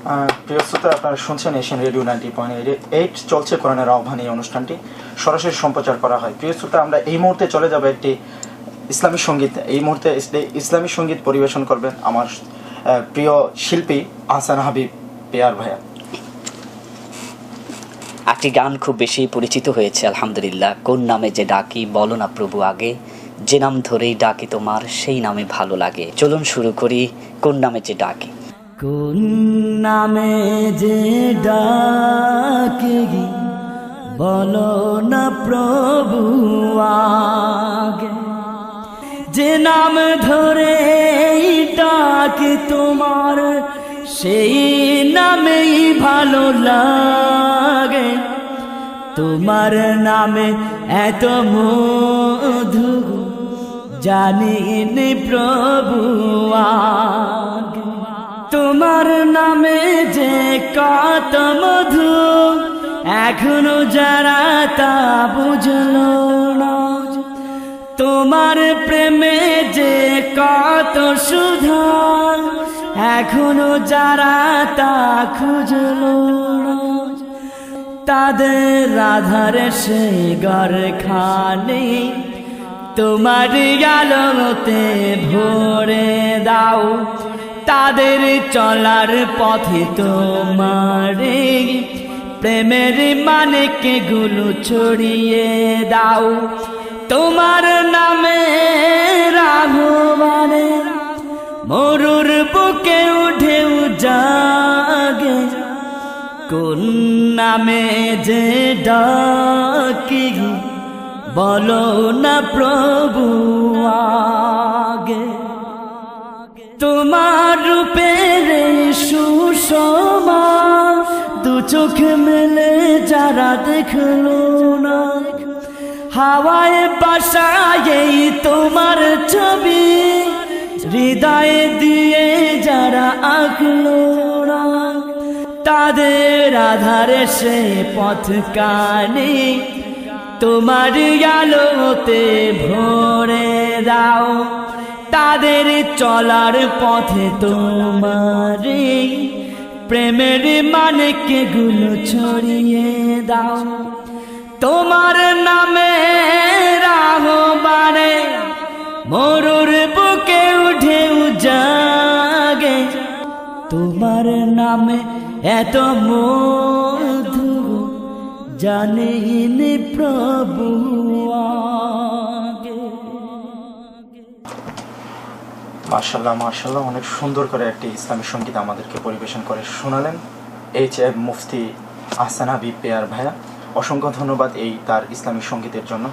প্রিয় শ্রোতা, আপনারা শুনছেন এশিয়ান রেডিও 90.8 চলছে কোরআনের আহ্বান। এই অনুষ্ঠানটি সরাসরি সম্প্রচার করা হয়। প্রিয় শ্রোতা, আমরা এই মুহূর্তে চলে যাব একটি ইসলামী সঙ্গীত। এই মুহূর্তে ইসলামী সঙ্গীত পরিবেশন করবেন আমার প্রিয় শিল্পী আহসান হাবিব পেয়ার ভাইয়া। একটি গান খুব বেশি পরিচিত হয়েছে আলহামদুলিল্লাহ। কোন নামে যে ডাকি বলো না প্রভু আগে, যে নাম ধরেই ডাকি তোমার সেই নামে ভালো লাগে। চলুন শুরু করি কোন নামে যে ডাকি। কোন নামে যে ডাকি বলো না প্রভু আগে, যে নাম ধরে ডাকি তোমার সেই নামেই ভালো লাগে। তোমার নামে এত মধু জানিনি প্রভু আগে, তোমার নামে যে কত মধু এখনো যারা তা বুঝলো না। তোমার প্রেমে যে কত সুধা এখনো যারা তা খুঁজলো না। তাদের আধারে সে ঘরখানে তোমার আলোতে ভরে দাও। তাদের চলার পথে তোমার প্রেমের মানেকে গুলো ছড়িয়ে দাও। তোমার নামে রাঘবানে মরুর বুকে উঠে জাগে। কোন নামে যে ডাকি বলো না প্রভু আগে, তোমার রূপের সুষমা দু চোখ মেলে যারা দেখলো না। হাওয়ায় বাসায় তোমার ছবি হৃদয়ে দিয়ে যারা আঁকলো না। তাদের আধারে সে পথ কানে তোমার আলোতে ভরে দাও। তাদের চলার পথে তোমার প্রেমের মানেকে গুলো ছড়িয়ে দাও। তোমার নামে রাহবানে মরুর বুকে উঠে জাগে। তোমার নামে এত মধু জানেন প্রভু আগে। মাশাআল্লাহ মাশাআল্লাহ, অনেক সুন্দর করে একটি ইসলামী সঙ্গীত আমাদেরকে পরিবেশন করে শোনালেন এইচ.এম. মুফতি আহসান হাবিব পেয়ার ভাইয়া। অসংখ্য ধন্যবাদ এই তার ইসলামী সঙ্গীতের জন্য।